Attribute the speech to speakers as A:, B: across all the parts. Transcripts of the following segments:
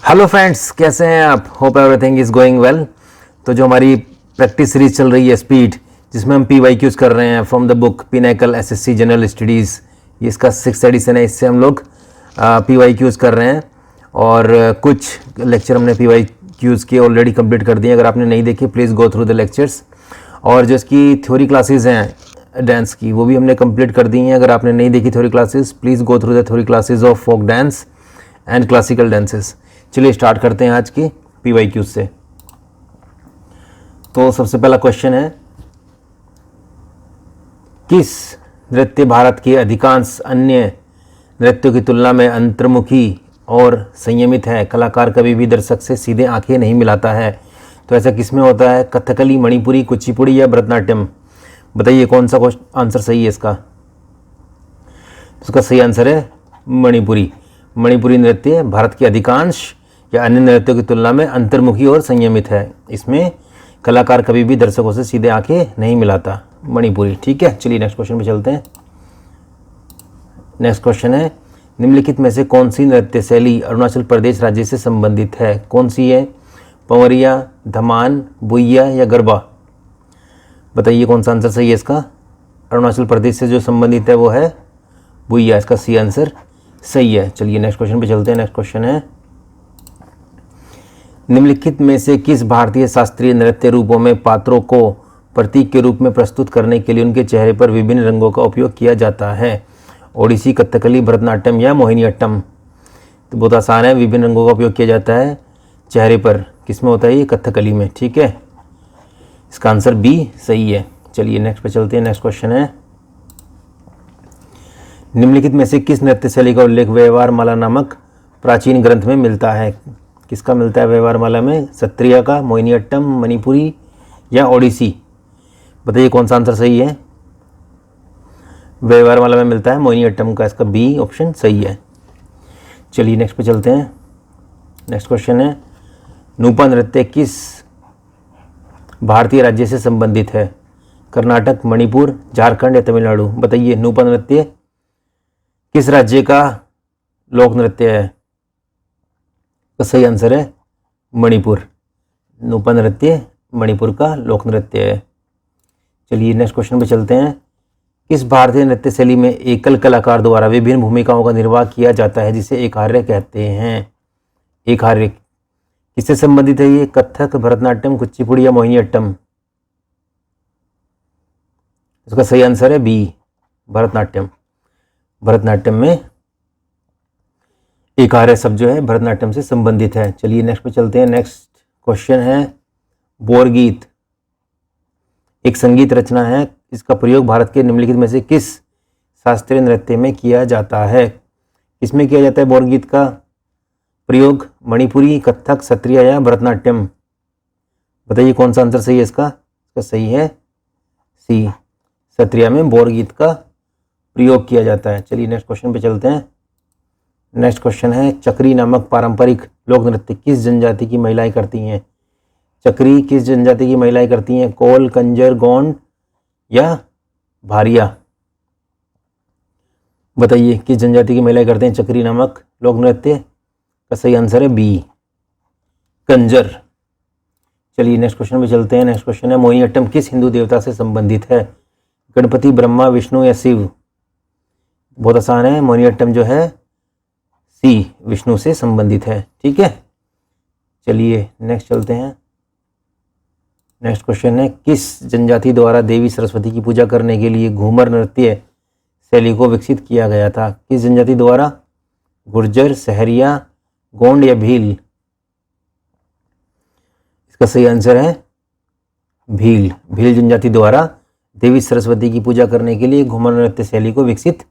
A: Hello friends, कैसे हैं आप? Hope everything is going well. तो जो हमारी प्रैक्टिस सीरीज चल रही है स्पीड, जिसमें हम PYQs कर रहे हैं from the book pinnacle SSC general studies, ये इसका 6th एडिशन है। इससे हम लोग PYQs कर रहे हैं और कुछ लेक्चर हमने PYQs के ऑलरेडी कंप्लीट कर दिए। अगर आपने नहीं देखी please go through the lectures. और जो इसकी थ्योरी क्लासेस हैं डांस की, वो भी हमने कंप्लीट कर दी हैं। अगर आपने नहीं देखी theory classes, please go through the theory classes of folk dance and classical dances. चलिए स्टार्ट करते हैं आज की PYQs से। तो सबसे पहला क्वेश्चन है, किस नृत्य भारत के अधिकांश अन्य नृत्यों की तुलना में अंतर्मुखी और संयमित है? कलाकार कभी भी दर्शक से सीधे आंखें नहीं मिलाता है। तो ऐसा किसमें होता है? कथकली, मणिपुरी, कुचिपुड़ी या भरतनाट्यम? बताइए कौन सा आंसर सही है इसका? इसका सही आंसर है मणिपुरी। मणिपुरी नृत्य भारत के अधिकांश या अन्य नृत्यों की तुलना में अंतर्मुखी और संयमित है। इसमें कलाकार कभी भी दर्शकों से सीधे आंखें नहीं मिलाता। मणिपुरी। ठीक है, चलिए नेक्स्ट क्वेश्चन पे चलते हैं। नेक्स्ट क्वेश्चन है, निम्नलिखित में से कौन सी नृत्य शैली अरुणाचल प्रदेश राज्य से संबंधित है? कौन सी है? पंवरिया, धमान, बुइया या गरबा? बताइए कौन सा आंसर सही है इसका? अरुणाचल प्रदेश से जो संबंधित है वो है बुइया। इसका सी आंसर सही है। चलिए नेक्स्ट क्वेश्चन पे चलते हैं। नेक्स्ट क्वेश्चन है, निम्नलिखित में से किस भारतीय शास्त्रीय नृत्य रूपों में पात्रों को प्रतीक के रूप में प्रस्तुत करने के लिए उनके चेहरे पर विभिन्न रंगों का उपयोग किया जाता है? ओडिसी, कथकली, भरतनाट्यम या मोहिनीअट्टम? तो बहुत आसान है, विभिन्न रंगों का उपयोग किया जाता है चेहरे पर। किसमें होता है ये? कथकली में। ठीक है, इसका आंसर बी सही है। चलिए नेक्स्ट पे चलते हैं। नेक्स्ट क्वेश्चन है, निम्नलिखित में से किस नृत्य शैली का उल्लेख व्यवहारमाला नामक प्राचीन ग्रंथ में मिलता है? किसका मिलता है व्यवहारमाला में? सत्रिया का, मोहिनीअट्टम, मणिपुरी या ओडिसी? बताइए कौन सा आंसर सही है? व्यवहारमाला में मिलता है मोहिनीअट्टम का। इसका बी ऑप्शन सही है। चलिए नेक्स्ट पे चलते हैं। नेक्स्ट क्वेश्चन है, नूपा नृत्य किस भारतीय राज्य से संबंधित है? कर्नाटक, मणिपुर, झारखंड या तमिलनाडु? बताइए नूपा नृत्य किस राज्य का लोक नृत्य है? तो सही आंसर है मणिपुर। नूपा नृत्य मणिपुर का लोक नृत्य है। चलिए नेक्स्ट क्वेश्चन पे चलते हैं। किस भारतीय नृत्य शैली में एकल कलाकार द्वारा विभिन्न भूमिकाओं का निर्वाह किया जाता है, जिसे एकहार्य कहते हैं? एकहार्य किससे संबंधित है ये? कथक, भरतनाट्यम, कुचिपुड़ी या मोहिनीअट्टम? इसका सही आंसर है बी, भरतनाट्यम। भरतनाट्यम में एकहार्य शब्द जो है भरतनाट्यम से संबंधित है। चलिए नेक्स्ट पे चलते हैं। नेक्स्ट क्वेश्चन है, बोरगीत एक संगीत रचना है। इसका प्रयोग भारत के निम्नलिखित में से किस शास्त्रीय नृत्य में किया जाता है? किसमें किया जाता है बोरगीत का प्रयोग? मणिपुरी, कथक, सत्रिया या भरतनाट्यम? बताइए कौन सा आंसर सही है इसका? इसका सही है सी, सत्रिया में बोरगीत का प्रयोग किया जाता है। चलिए नेक्स्ट क्वेश्चन पे चलते हैं। नेक्स्ट क्वेश्चन है, चक्री नामक पारंपरिक लोक नृत्य किस जनजाति की महिलाएं करती हैं? चक्री किस जनजाति की महिलाएं करती हैं? कोल, कंजर, गोंड या भारिया? बताइए किस जनजाति की महिलाएं करते हैं चक्री नामक लोक नृत्य? का सही आंसर है बी, कंजर। चलिए नेक्स्ट क्वेश्चन पे चलते हैं। नेक्स्ट क्वेश्चन है, मोहिनीअट्टम किस हिंदू देवता से संबंधित है? गणपति, ब्रह्मा, विष्णु या शिव? बहुत आसान है, मोहिनीअट्टम जो है सी, विष्णु से संबंधित है। ठीक है, चलिए नेक्स्ट चलते हैं। नेक्स्ट क्वेश्चन है, किस जनजाति द्वारा देवी सरस्वती की पूजा करने के लिए घूमर नृत्य शैली को विकसित किया गया था? किस जनजाति द्वारा? गुर्जर, सहरिया, गोंड या भील? इसका सही आंसर है भील। भील जनजाति द्वारा देवी सरस्वती की पूजा करने के लिए घूमर नृत्य शैली को विकसित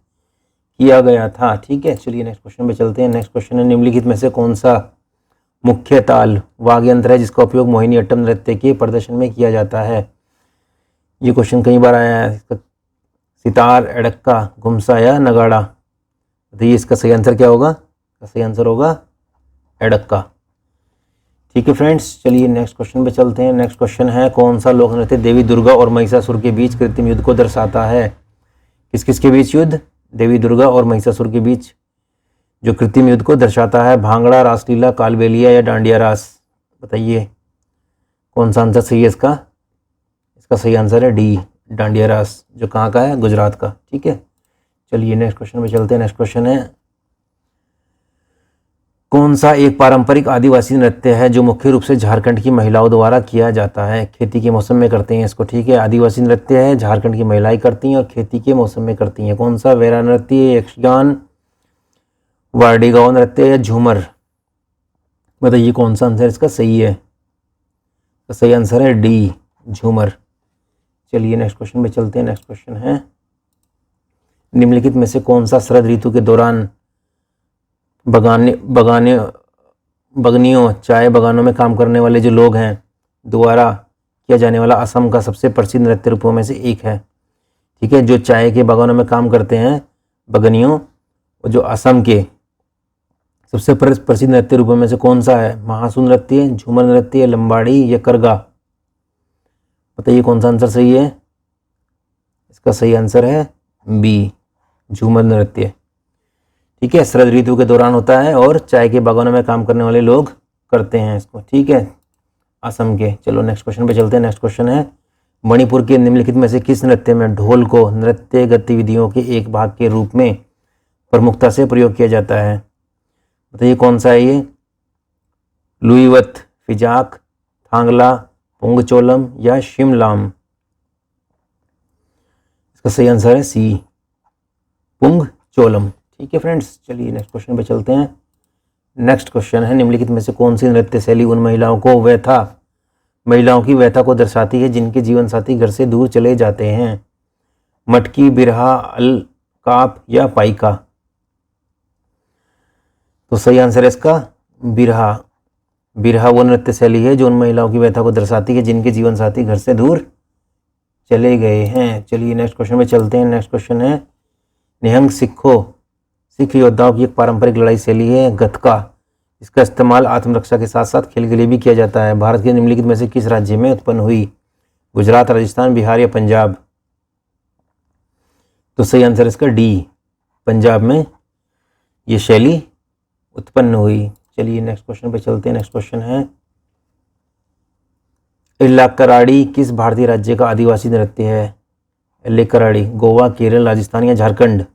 A: किया गया था। ठीक है, चलिए नेक्स्ट क्वेश्चन पे चलते हैं। नेक्स्ट क्वेश्चन है, निम्नलिखित में से कौन सा मुख्य ताल वाद्य यंत्र है जिसका उपयोग मोहिनीअट्टम नृत्य के प्रदर्शन में किया जाता है? ये क्वेश्चन कई बार आया है। सितार, एड़क्का, घुमसा या नगाड़ा? बताइए इसका सही आंसर क्या होगा? सही आंसर होगा एड़क्का। ठीक है फ्रेंड्स, चलिए नेक्स्ट क्वेश्चन पे चलते हैं। नेक्स्ट क्वेश्चन है, कौन सा लोक नृत्य देवी दुर्गा और महिषासुर के बीच कृत्रिम युद्ध को दर्शाता है? किस किस के बीच युद्ध? देवी दुर्गा और महिषासुर के बीच जो कृत्रिम युद्ध को दर्शाता है? भांगड़ा, रासलीला, कालबेलिया या डांडिया रास? बताइए कौन सा आंसर सही है इसका? इसका सही आंसर है डी, डांडिया रास, जो कहाँ का है? गुजरात का। ठीक है, चलिए नेक्स्ट क्वेश्चन पे चलते हैं। नेक्स्ट क्वेश्चन है, कौन सा एक पारंपरिक आदिवासी नृत्य है जो मुख्य रूप से झारखंड की महिलाओं द्वारा किया जाता है? खेती के मौसम में करते हैं इसको। ठीक है, आदिवासी नृत्य है, झारखंड की महिलाएं करती हैं और खेती के मौसम में करती हैं। कौन सा? वेरा नृत्य, यक्षगान, वारडी गांव नृत्य या झूमर? बताइए कौन सा आंसर इसका सही है? तो सही आंसर है डी, झूमर। चलिए नेक्स्ट क्वेश्चन पे चलते हैं। नेक्स्ट क्वेश्चन है, निम्नलिखित में से कौन सा शरद ऋतु के दौरान बगनियों, चाय बगानों में काम करने वाले जो लोग हैं द्वारा किया जाने वाला असम का सबसे प्रसिद्ध नृत्य रूपों में से एक है? ठीक है, जो चाय के बागानों में काम करते हैं बगनियों, और जो असम के सबसे प्रसिद्ध नृत्य रूपों में से कौन सा है? महासू नृत्य, झूमर नृत्य, लंबाड़ी या करगा? बताइए कौन सा आंसर सही है? इसका सही आंसर है बी, झूमर नृत्य। ठीक है, शरद ऋतु के दौरान होता है और चाय के बागानों में काम करने वाले लोग करते हैं इसको। ठीक है, असम के। चलो नेक्स्ट क्वेश्चन पे चलते हैं। नेक्स्ट क्वेश्चन है, मणिपुर के निम्नलिखित में से किस नृत्य में ढोल को नृत्य गतिविधियों के एक भाग के रूप में प्रमुखता से प्रयोग किया जाता है? बताइए कौन सा है ये? लुईवत, फिजाक, थांगला, पुंगचोलम या शिमलाम? इसका सही आंसर है सी, पुंगचोलम। ठीक है फ्रेंड्स, चलिए नेक्स्ट क्वेश्चन पे चलते हैं। नेक्स्ट क्वेश्चन है, निम्नलिखित में से कौन सी नृत्य शैली उन महिलाओं की व्यथा को दर्शाती है जिनके जीवन साथी घर से दूर चले जाते हैं? मटकी, बिरहा, अलकाप या पाइका? तो सही आंसर है इसका बिरहा। बिरहा वो नृत्य शैली है जो उन महिलाओं की व्यथा को दर्शाती है जिनके जीवन साथी घर से दूर चले गए हैं। चलिए नेक्स्ट क्वेश्चन में चलते हैं। नेक्स्ट क्वेश्चन है, निहंग सिख योद्धाओं की एक पारंपरिक लड़ाई शैली है गतका। इसका इस्तेमाल आत्मरक्षा के साथ साथ खेल के लिए भी किया जाता है। भारत के निम्नलिखित में से किस राज्य में उत्पन्न हुई? गुजरात, राजस्थान, बिहार या पंजाब? तो सही आंसर इसका डी, पंजाब में ये शैली उत्पन्न हुई। चलिए नेक्स्ट क्वेश्चन पे चलते हैं। नेक्स्ट क्वेश्चन है, इल्लाकराडी किस भारतीय राज्य का आदिवासी नृत्य है? इल्लाकराडी गोवा, केरल, राजस्थान या झारखंड?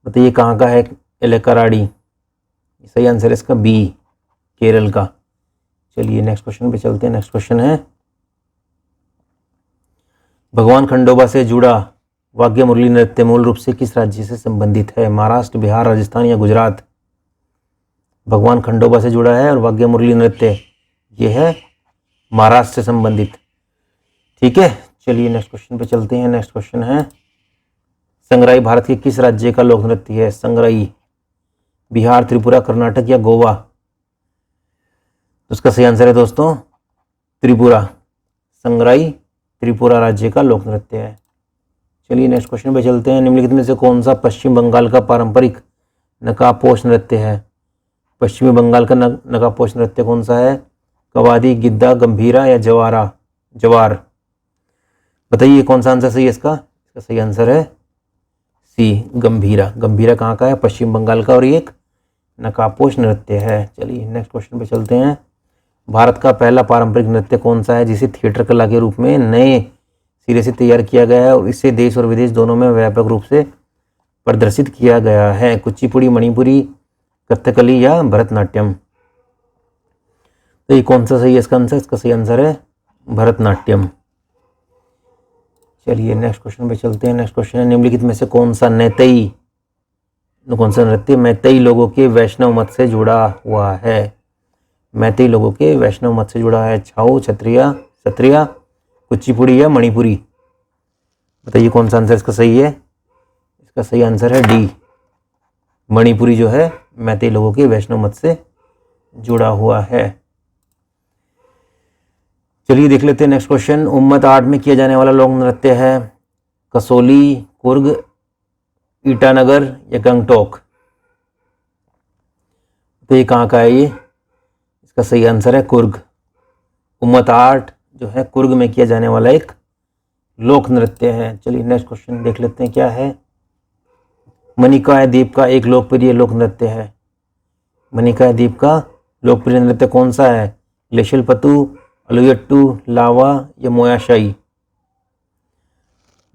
A: बताइए कहाँ का है इल्लाकराडी? सही आंसर है इसका बी, केरल का। चलिए नेक्स्ट क्वेश्चन पे चलते हैं। नेक्स्ट क्वेश्चन है, भगवान खंडोबा से जुड़ा वाद्य मुरली नृत्य मूल रूप से किस राज्य से संबंधित है? महाराष्ट्र, बिहार, राजस्थान या गुजरात? भगवान खंडोबा से जुड़ा है और वाद्य मुरली नृत्य ये है महाराष्ट्र से संबंधित। ठीक है, चलिए नेक्स्ट क्वेश्चन पे चलते हैं। नेक्स्ट क्वेश्चन है, संगराई भारत के किस राज्य का लोक नृत्य है? संगराई बिहार, त्रिपुरा, कर्नाटक या गोवा? तो उसका सही आंसर है दोस्तों त्रिपुरा। संगराई त्रिपुरा राज्य का लोक नृत्य है। चलिए नेक्स्ट क्वेश्चन पे चलते हैं। निम्नलिखित में से कौन सा पश्चिम बंगाल का पारंपरिक नकाबपोश नृत्य है? पश्चिमी बंगाल का नकाबपोश नृत्य कौन सा है? कवादी, गिद्दा, गंभीरा या जवार? बताइए कौन सा आंसर सही है इसका? इसका सही आंसर है सी, गंभीरा। गंभीरा कहाँ का है? पश्चिम बंगाल का और ये एक नकाबपोश नृत्य है। चलिए नेक्स्ट क्वेश्चन पे चलते हैं। भारत का पहला पारंपरिक नृत्य कौन सा है जिसे थिएटर कला के रूप में नए सिरे से तैयार किया गया है और इसे देश और विदेश दोनों में व्यापक रूप से प्रदर्शित किया गया है? कुचिपुड़ी, मणिपुरी, कथकली या भरतनाट्यम? तो ये कौन सा सही है इसका आंसर? इसका सही आंसर है भरतनाट्यम। चलिए नेक्स्ट क्वेश्चन पे चलते हैं। नेक्स्ट क्वेश्चन है, निम्नलिखित में से कौन सा नृत्य मैतेई लोगों के वैष्णव मत से जुड़ा हुआ है? मैतेई लोगों के वैष्णव मत से जुड़ा है। छाऊ, सत्रिया, कुचिपुड़ी या मणिपुरी? बताइए कौन सा आंसर इसका सही है? इसका सही आंसर है डी, मणिपुरी जो है मैतेई लोगों के वैष्णव मत से जुड़ा हुआ है। चलिए देख लेते हैं नेक्स्ट क्वेश्चन। उम्मत 8 में किया जाने वाला लोक नृत्य है कसोली, कुर्ग, ईटानगर या गंगटोक? तो ये कहाँ का है ये? इसका सही आंसर है कुर्ग। उम्मत 8 जो है कुर्ग में किया जाने वाला एक लोक नृत्य है। चलिए नेक्स्ट क्वेश्चन देख लेते हैं क्या है। मनिका द्वीप का एक लोकप्रिय लोक नृत्य है? मनिका द्वीप का लोकप्रिय नृत्य कौन सा है? ग्लेशियल पतू, अलुयट्टू, लावा या मोयाशाई?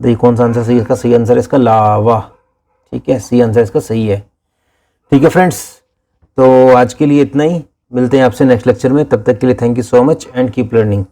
A: देखिए कौन सा आंसर सही है इसका? सही आंसर है इसका लावा। ठीक है, सी आंसर इसका सही है। ठीक है फ्रेंड्स, तो आज के लिए इतना ही। मिलते हैं आपसे नेक्स्ट लेक्चर में। तब तक के लिए thank you so much and keep learning.